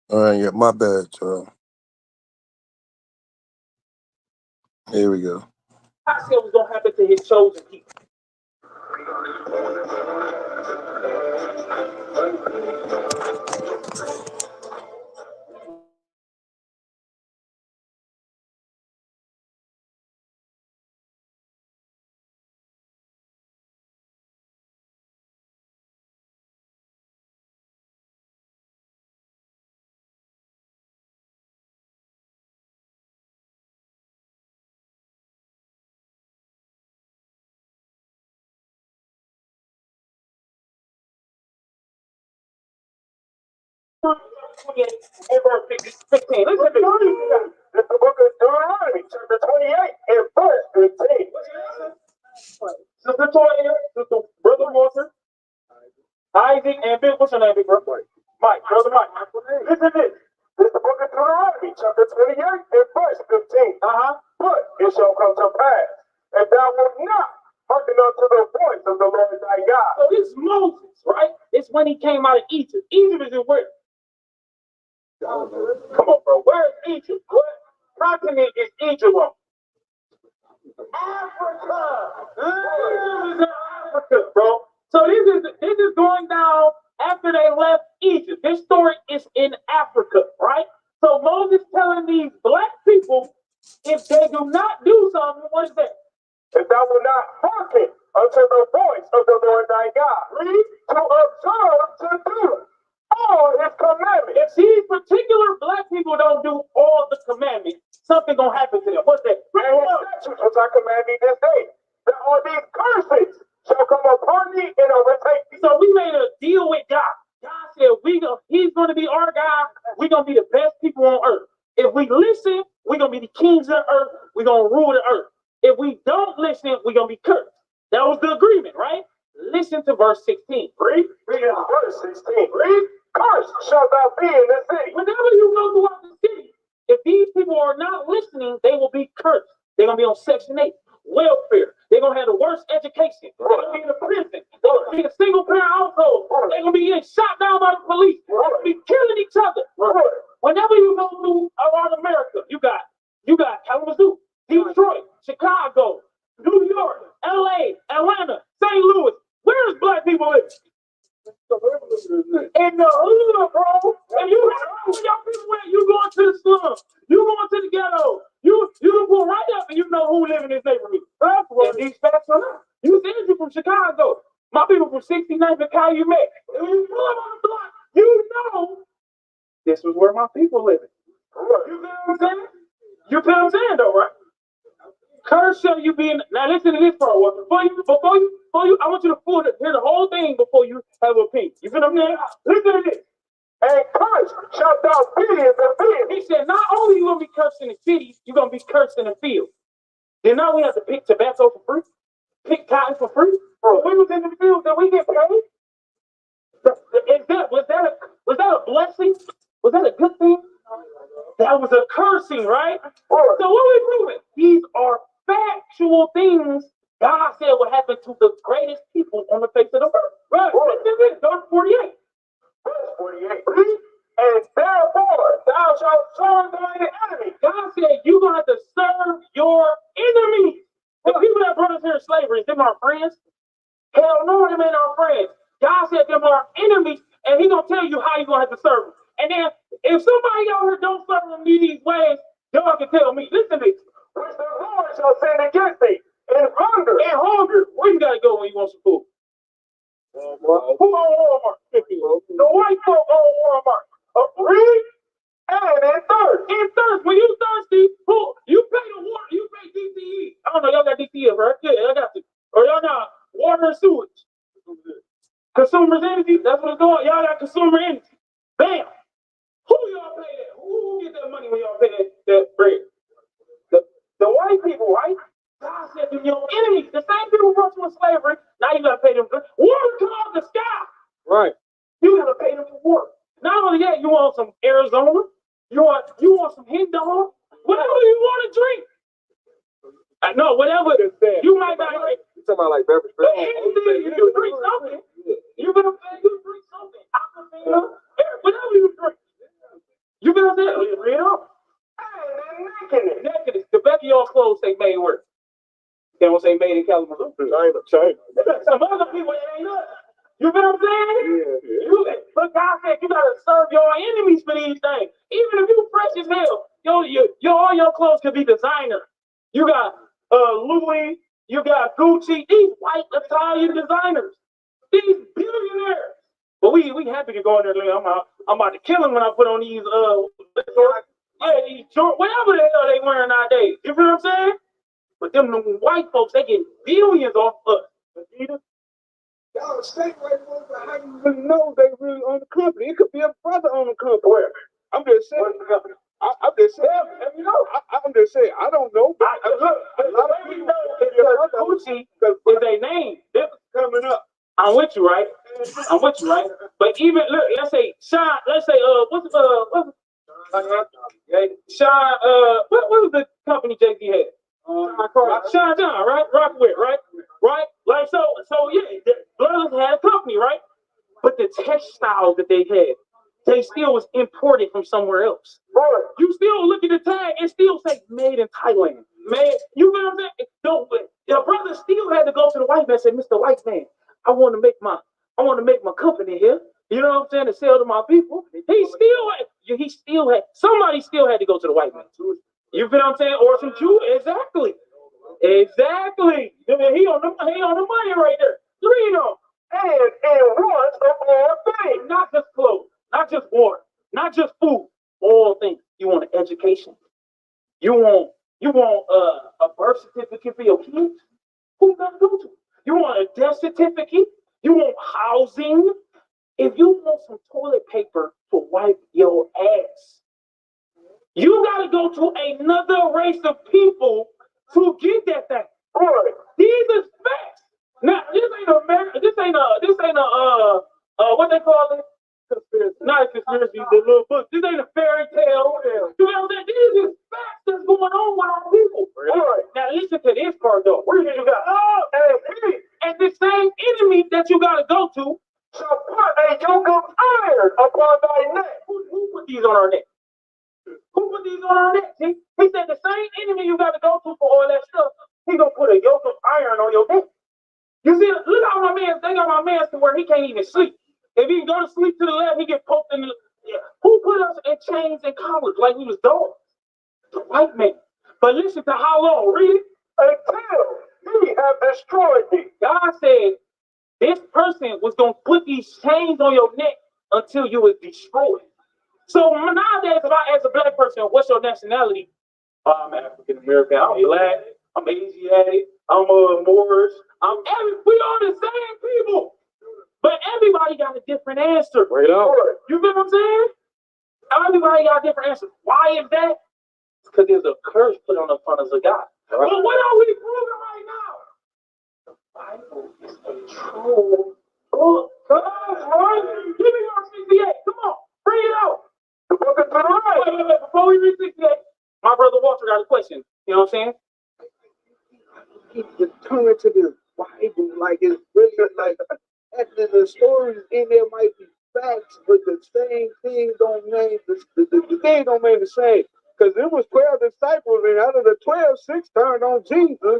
All right, yeah, my bad, y'all. Here we go. I said was gonna happen to his chosen people. And verse 16. Listen to me. It's the book of Deuteronomy, chapter 28, and verse 15. Sister Toya, Sister Brother Walter, Isaac, and Big, what's your name, big brother? Mike, brother Mike. Listen to this. It's the book of Deuteronomy, chapter 28, and verse 15. But it shall come to pass, and thou wilt not hearken unto the voice of the Lord thy God. So this is Moses, right? It's when he came out of Egypt. Egypt is in where? Come on, bro. Where is Egypt? What continent is Egypt on? Africa. This is Africa, bro. So this is going down after they left Egypt. This story is in Africa, right? So Moses telling these black people, if they do not do something, what is that? If thou will not hearken unto the voice of the Lord thy God, read, to observe to do all his commandments. If these particular black people don't do all the commandments, something gonna happen to them. What's that? And his statutes which I command thee this day, that all these curses shall come upon thee and overtake thee. So we made a deal with God. God said he's gonna be our God. We're gonna be the best people on earth. If we listen, we're gonna be the kings of the earth. We're gonna rule the earth. If we don't listen, we're gonna be cursed. That was the agreement, right? Listen to verse 16. Read verse 16. Read. Cursed shall thou be in the city. Whenever you go throughout the city, if these people are not listening, they will be cursed. They're gonna be on Section 8, welfare. They're gonna have the worst education. They're gonna be in a prison. They're gonna be in a single parent household. They're gonna be getting shot down by the police. They're gonna be killing each other. Whenever you go through around America, you got Kalamazoo, Detroit, Chicago, New York, LA, Atlanta, St. Louis. Where's black people living? In the hood, bro. And you young people where you going to the slums, you going to the ghetto, you go right up and you know who live in this neighborhood. And these facts are not. You said you from Chicago. My people from 69th and Calumet. And when you pull up on the block, you know this was where my people living. You feel what I'm saying? You feel what I'm saying though, right? Curse shall you be in. Now listen to this part. Before you, I want you to hear the whole thing before you have an opinion. You feel what I'm saying? Listen to this. And cursed shalt thou be in the field. He said, not only you gonna be cursed in the city, you're gonna be cursed in the field. Then now we have to pick tobacco for free, pick cotton for free. Bro, we was in the field, did we get paid? Was that a blessing? Was that a good thing? That was a cursing, right? So what are we proving? These are factual things God said would happen to the greatest people on the face of the earth. Right. Verse 48. Verse 48. And therefore thou shalt serve thine enemy. God said you're going to have to serve your enemies. The people that brought us here in slavery, them our friends? Hell no, them ain't our friends. God said them are enemies, and He's gonna tell you how you're gonna have to serve them. And then if somebody out here don't serve them these ways, y'all can tell me, listen to this. Which the Lord shall send against thee in hunger. In hunger. Where you gotta go when you want some food? Walmart. Who on Walmart? The white folk on Walmart. Read. And in thirst. In thirst. When you thirsty, who you pay the water, you pay DTE. I don't know, y'all got DTE, right? Yeah, I got to. Or y'all got water and sewage. Consumers energy, that's what it's going. Y'all got consumer energy. Bam. Who y'all pay that? Who get that money when y'all pay that bread? The white people, right? God said to your enemies, the same people brought you in slavery, now you gotta pay them. Water come out the sky. Right. You gotta pay them for water. Not only that, you want some Arizona, you want some hen dog, whatever you want to drink. No, whatever it is, you might not. You talking about like beverage? You drink something. You're gonna pay. You drink something. Aquafina, whatever you drink. get what I'm saying? Read on. Nakedness. The back of your clothes say made where? They don't say made in Kalamazoo. China. Some other people, it ain't us. You feel what I'm saying? Yeah. But God said you gotta serve your enemies for these things. Even if you fresh as hell, all your clothes could be designer. You got Louis, you got Gucci, these white Italian designers, these billionaires. But we happy to go in there. I'm about to kill them when I put on these these whatever the hell they wearing nowadays. You feel what I'm saying? But them white folks, they get billions off us. Y'all stay right there, but how you really know they really own the company? It could be a brother on the company. Where? I'm just saying. I'm just saying. I'm just saying. I don't know. But Gucci is a name. This is coming up. I'm with you, right? But even look, let's say Sean. Let's say what's Sean? What was the company Jay-Z had? Sean John, right? Rockwell, right? Like so yeah, the brothers had a company, right? But the textiles that they had, they still was imported from somewhere else. Right. You still look at the tag and still say made in Thailand. Man, you know what I'm saying? Don't the brother still had to go to the white man and say, Mr. White Man, I want to make my company here. You know what I'm saying? To sell to my people. He still had somebody still had to go to the white man. You feel what I'm saying? Or some Jew, exactly. He on the money right there. Read on. And want of all things, not just clothes, not just water, not just food, all things. You want an education. You want a birth certificate for your kids. Who you gonna go to? You want a death certificate. You want housing. If you want some toilet paper to wipe your ass, you gotta go to another race of people to get that thing. Right. These are facts. Now this ain't America. This ain't a what they call it? Conspiracy. Not a conspiracy. The little book. This ain't a fairy tale. You know that these are facts that's going on with our people. Right. Now listen to this part though. Where you got? And the same enemy that you gotta go to shall put a yoke of iron upon thy neck. Who put these on our neck? Who put these on our neck? He said the same enemy you got to go to for all that stuff, he gonna put a yoke of iron on your neck. You see, look how they got my man to where he can't even sleep. If he go to sleep to the left, he get poked in the. Yeah. Who put us in chains and collars like we was dogs? The white man. But listen to how long. Read it. Until he have destroyed thee. God said this person was gonna put these chains on your neck until you was destroyed. So nowadays, if I ask a black person, what's your nationality? I'm African American. I'm black. I'm Asiatic. I'm Moorish. We are the same people. But everybody got a different answer. Right on. You feel what I'm saying? Everybody got a different answer. Why is that? Because there's a curse put on the front of the God. Right. Well, what are we proving right now? The Bible is a true book. Come on, give me your 68. Come on, bring it out. Wait. Before we read 68, my brother Walter got a question. You know what I'm saying? Keep returning to the Bible, like it's really like the stories in there might be facts, but the same thing don't mean the thing don't mean the same. Because there was 12 disciples, and out of the 12, 6 turned on Jesus. So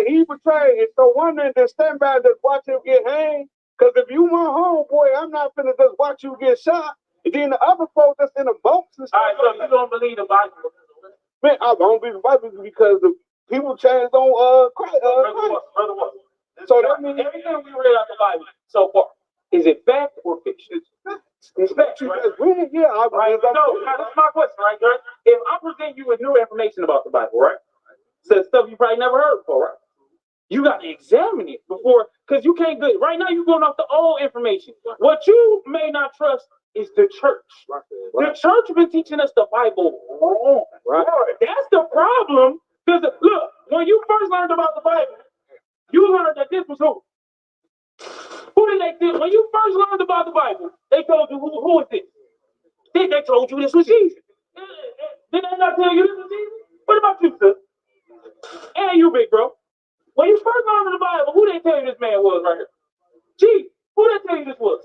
he betrayed, and so one man just stand by and just watch him get hanged. Because if you want homeboy, I'm not finna just watch you get shot. And then the other folks that's in the boats and stuff. All right, so you don't believe the Bible? Man, I don't believe the Bible because the people changed on Christ. Brother Walter. So that means everything we read out the Bible so far, is it fact or fiction? It's fact, right? Yeah, right. So now that's my question, right? If I present you with new information about the Bible, right? So stuff you probably never heard before, right? You got to examine it before, because you can't go. Right now, you're going off the old information. What you may not trust is the church. Right. The church been teaching us the Bible wrong. Right. That's the problem. Because look, when you first learned about the Bible, you learned that this was who? Who did they do? When you first learned about the Bible, they told you who is this? They told you this was Jesus. Did they not tell you this was Jesus? What about you, sir? And you, big bro. When you first learned the Bible, who they tell you this man was right here? Jesus. Who they tell you this was?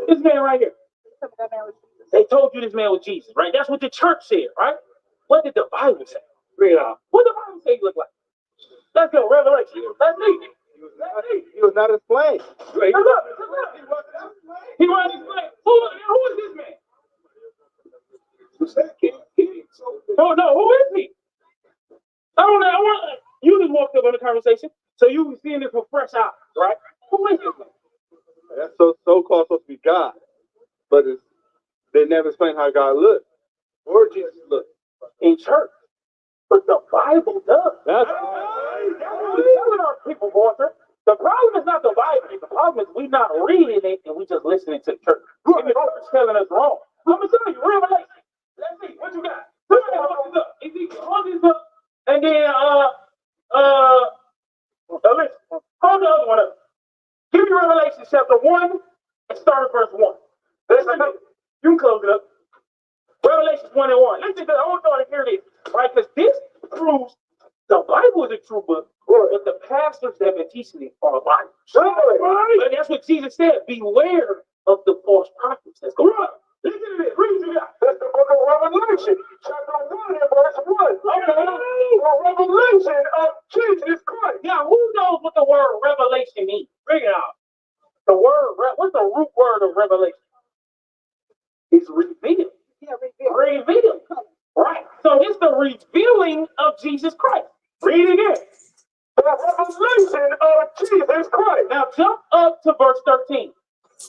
This man right here. They told you this man was Jesus, right? That's what the church said, right? What did the Bible say? Read it out. What did the Bible say he looked like? Let's go, Revelation. Let's see. He was not explained. Look. He wasn't explained. Who is this man? No, who is he? I don't know. You just walked up on the conversation, so you were seeing this with fresh eyes, right? Who is this man? That's so-called supposed to be God, but they never explain how God looked or Jesus looked in church. But the Bible does. That's what our people going through. The problem is not the Bible. The problem is we not reading it and we just listening to the church. And the church telling us wrong. I'm gonna tell you, Revelation. Let's see what you got. Somebody hold this up. Ezekiel, hold this up, and then listen, hold the other one up. Give me Revelation chapter 1 and start at verse 1. Listen, you can close it up. Revelation 1 and 1. Listen, I want y'all to hear this, right? Because this proves the Bible is a true book, but the pastors that have been teaching it are liars. Right. But that's what Jesus said. Beware of the false prophets. That's going on. Listen to this. Read it out. That's the book of Revelation, chapter 1 and verse 1. Okay. The revelation of Jesus Christ. Now, who knows what the word revelation means? Bring it out. The word, what's the root word of revelation? It's revealed. Revealed. Right. So it's the revealing of Jesus Christ. Read it again. The revelation of Jesus Christ. Now jump up to verse 13.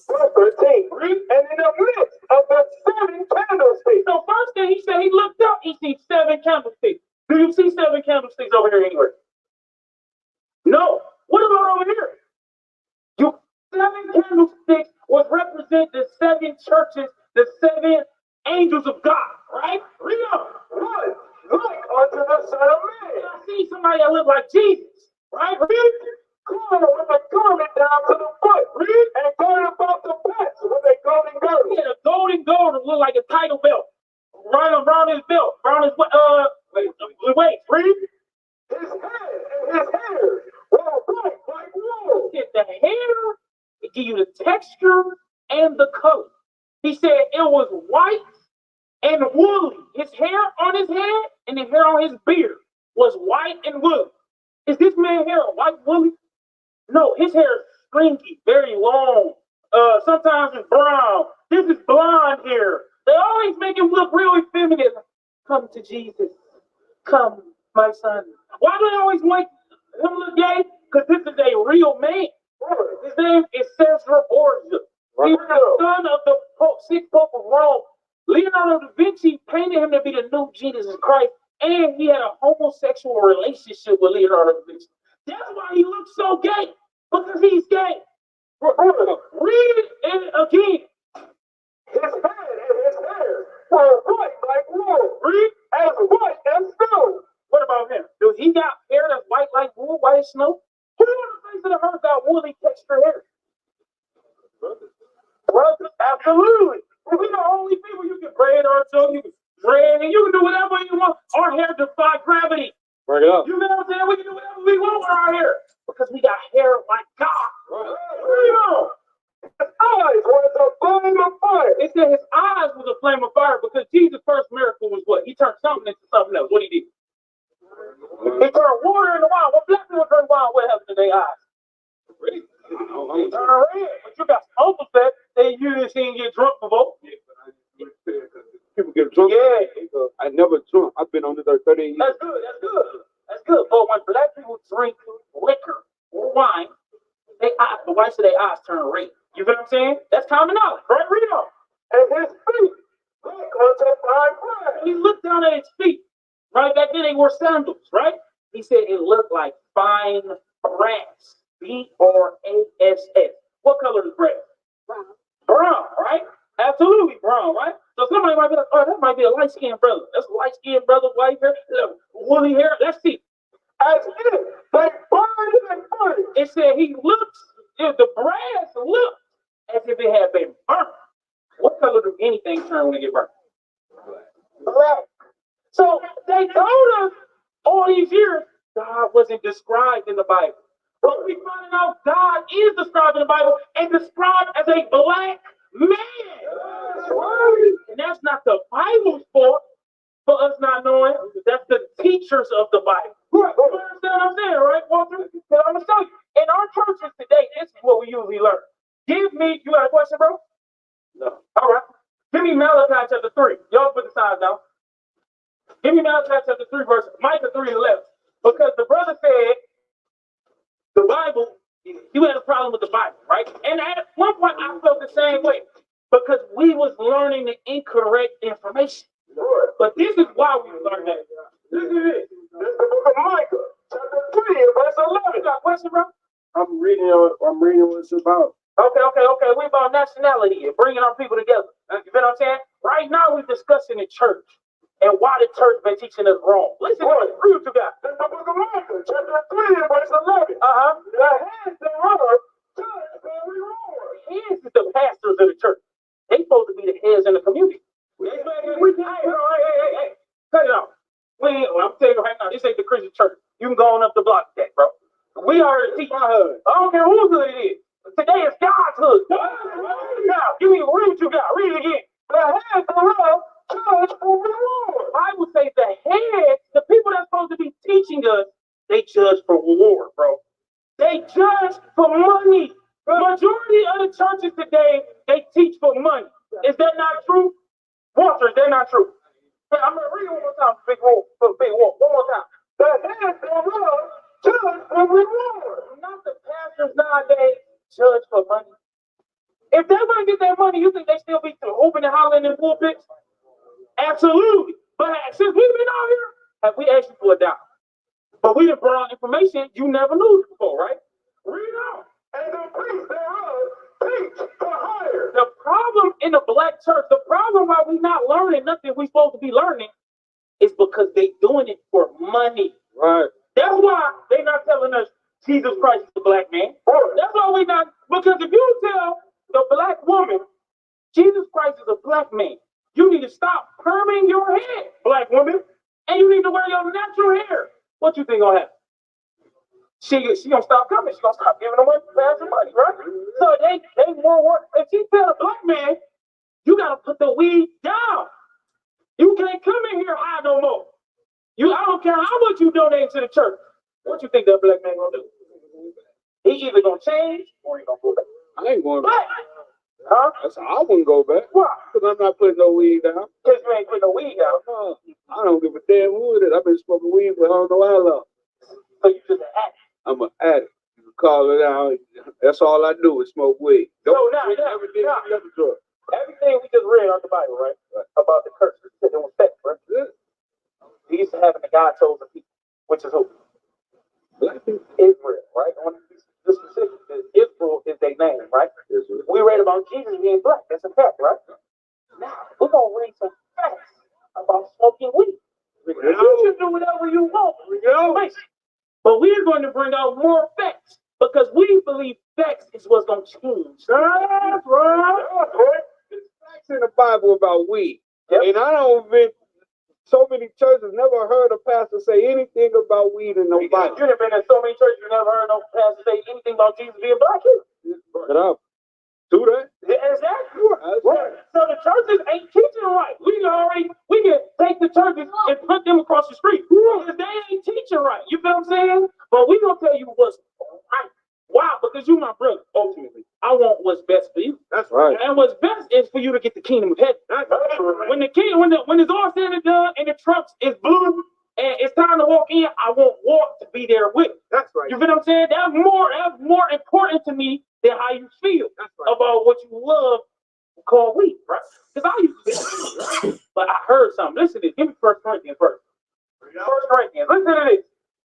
Verse 13. Read. And in the midst of the 7 candlesticks. So first thing he said, he looked up, he sees 7 candlesticks. Do you see 7 candlesticks over here anywhere? No. What about over here? 7 candlesticks would represent the 7 churches, the 7 angels of God, right? Read on. One, like unto the Son of Man. I see somebody that look like Jesus, right? Read. Clothed with a garment down to the foot. Read. And girded about the paps with a golden girdle. Yeah, a golden girdle look like a title belt. Right around his belt, around his wait. Read. His head and his hair were white like wool. The hair, it give you the texture and the color. He said it was white and woolly. His hair on his head and the hair on his beard was white and woolly. Is this man's hair white woolly? No, his hair is stringy, very long. Sometimes it's brown. This is blonde hair. They always make him look really feminine. Come to Jesus. Come, my son. Why do they always make him look gay? Because this is a real man. His name is Cesar Borgia. He was the son of the sixth Pope of Rome. Leonardo da Vinci painted him to be the new Jesus Christ, and he had a homosexual relationship with Leonardo da Vinci. That's why he looks so gay, because he's gay. Read it again. His head and his hair were white like wool. Read. As white as snow. What about him? Do he got hair that's white like wool, white as snow? Who on the face of the earth got woolly texture hair? Brothers, absolutely. We the only people you can braid ourselves, you can dread, and you can do whatever you want. Our hair defy gravity. Bring it up. You know what I'm saying? We can do whatever we want with our hair because we got hair like God. Right. His eyes was a flame of fire. It said his eyes was a flame of fire because Jesus' first miracle was what? He turned something into something else. What he did? He turned water into wine. What black people turn wine? What happened to their eyes? Really? They turn red. But you got some uncles that they usually seen get drunk before. People get drunk. Yeah. I never drunk. I've been on this 30 years. That's good. That's good. That's good. But when black people drink liquor or wine, the whites of their eyes turn red. You feel what I'm saying? That's common knowledge, right? Read on. And his feet look unto fine brass. He looked down at his feet. Right back then they wore sandals, right? He said it looked like fine brass. B-R-A-S-S. What color is brass? Brown. Brown, right? Absolutely brown, right? So somebody might be like, oh, that might be a light-skinned brother. That's a light-skinned brother, white hair, woolly hair. Let's see. As if they burned and burned. It said he looks, the brass looked as if it had been burnt. What color does anything turn when it get burnt? Black. So they told us all these years wasn't described in the Bible. But we find out God is described in the Bible and described as a black man. And that's not the Bible's fault for us not knowing. That's the teachers of the Bible. You understand what I'm saying, right, Walter? Because I'm going to show you. In our churches today, this is what we usually learn. Give me, you got a question, bro? No. All right. Give me Malachi chapter 3. Y'all put the signs down. Give me Malachi chapter 3, verse Micah 3:11. Because the brother said the Bible, you had a problem with the Bible, right? And at one point I felt the same way. Because we was learning the incorrect information. But this is why we learned that. This is it. This is the book of Micah, chapter 3, verse 11. You got a question, bro? I'm reading what it's about. Okay. We about nationality and bringing our people together. You know what I'm saying? Right now we're discussing the church and why the church been teaching us wrong. Listen, read what you got. This is the book of Micah, chapter 3, verse 11. The heads thereof judge every reward. Heads is the pastors of the church. They supposed to be the heads in the community. Hey, cut it off. I'm telling you right now, this ain't the Christian church. You can go on up the block with that, bro. We already teach my hood. I don't care whose hood it is. Today is God's hood. Now, give me read what you got. Read it again. The heads thereof judge every reward. I would say the heads, the people that's supposed to be teaching us, they judge for reward, bro. They judge for money. The majority of the churches today, they teach for money. Is that not true? Walter, is that not true? Hey, I'm going to read it one more time for Big Wolf. One more time. The heads thereof judge for reward. Not the pastors nowadays judge for money. If they're going to get that money, you think they still be open and hollering in pulpits? Absolutely. But since we've been out here, have we asked you for a dollar? But we done brought out information you never knew before, right? Read on. And the priest thereof teach for hire. The problem in the black church, the problem why we not learning nothing we supposed to be learning is because they doing it for money. Right. That's why they not telling us Jesus Christ is a black man. That's why we not, because if you tell the black woman Jesus Christ is a black man, you need to stop perming your head, black woman, and you need to wear your natural hair. What you think gonna happen? She gonna stop coming. She gonna stop giving them money, right? So they won't work. If she tell a black man, you gotta put the weed down. You can't come in here high no more. I don't care how much you donate to the church. What you think that black man gonna do? He either gonna change or he gonna go back. I ain't going back. Huh? I wouldn't go back. Why? Because I'm not putting no weed down. Because you ain't putting no weed down. I don't give a damn who it is. I've been smoking weed for I don't know how long. So you just an addict. I'm an addict. You can call it out. That's all I do is smoke weed. Everything we just read out the Bible, right? About the curses that was set, right? These are having the God chosen people, which is who? Black people. Israel, right? The specific Israel is their name, right? Israel. We read about Jesus being black. That's a fact, right? Now we're gonna read some facts about smoking weed. You can do whatever you want. But we're going to bring out more facts because we believe facts is what's going to change. That's right. There's facts in the Bible about weed. Yep. And I don't think so many churches never heard a pastor say anything about weed in no Bible. You've been in so many churches, you never heard no pastor say anything about Jesus being black here. Get up. Do that. Exactly. Right. So the churches ain't teaching right. We can take the churches and put them across the street. Because they ain't teaching right. You feel what I'm saying? But we gonna tell you what's right. Why? Because you my brother, ultimately. I want what's best for you. That's right. And what's best is for you to get the kingdom of heaven. That's right. When it's all said and done and the trunks is blue and it's time to walk in, I want walk to be there with. That's right. You feel what I'm saying? That's more important to me than how you feel about what you love called weed, right? Because I used to be weed, but I heard something. Listen to this. Give me 1 Corinthians first. 1 Corinthians. Listen to this.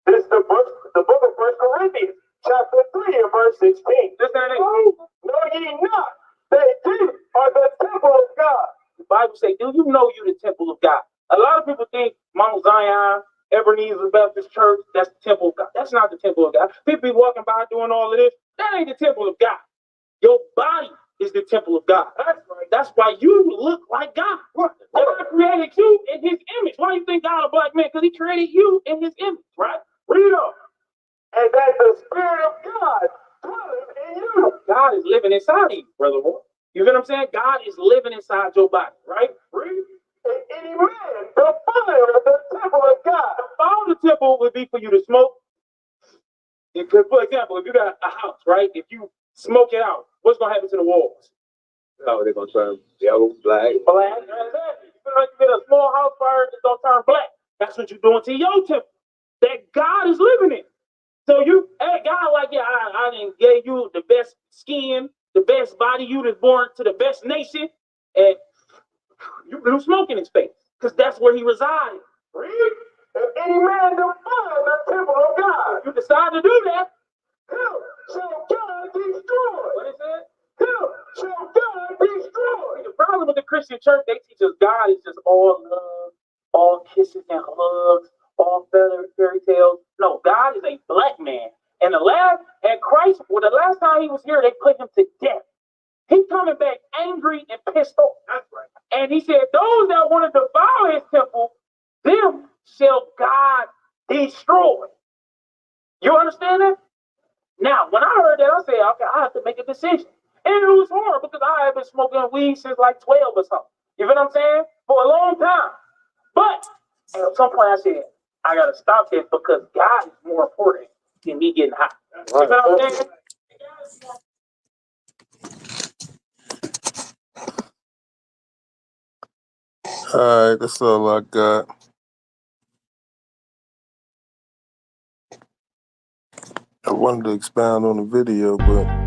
This is the book of 1 Corinthians, chapter 3 and verse 16. Listen to this. Know ye not that ye are the temple of God? The Bible says, do you know you the temple of God? A lot of people think Mount Zion, Ebenezer Baptist Church, that's the temple of God. That's not the temple of God. People be walking by doing all of this. That ain't the temple of God. Your body is the temple of God. That's why you look like God. God created you in his image. Why do you think God a black man? Because he created you in his image, right? Read up. God is living inside of you, brother boy. You get what I'm saying? God is living inside your body, right? Read. And he read the fire of the temple of God. The fire of the temple would be for you to smoke. Because, for example, if you got a house, right? If you smoke it out, what's gonna happen to the walls? Oh, they're gonna turn yellow, black. Black. Exactly. You get a small house fire, it's gonna turn black. That's what you're doing to your temple. That God is living in. So you, hey, God, like, yeah, I didn't gave you the best skin, the best body. You was born to the best nation, and you blew smoke in his face because that's where he resides. Read. If any man defile the temple of God, if you decide to do that, him shall God destroy. What is it? Him shall God destroy. The problem with the Christian church, they teach us God is just all love, all kisses and hugs, all fairy tales. No, God is a black man. And Christ, well, the last time he was here, they put him to death. He's coming back angry and pissed off. That's right. And he said, those that want to defile his temple, them shall God destroy. You understand that? Now, when I heard that, I said, okay, I have to make a decision. And it was hard because I have been smoking weed since like 12 or something. You know what I'm saying? For a long time. But at some point I said, I got to stop this because God is more important than me getting high. Right. You know what I'm saying? All right, that's all I got. I wanted to expound on the video, but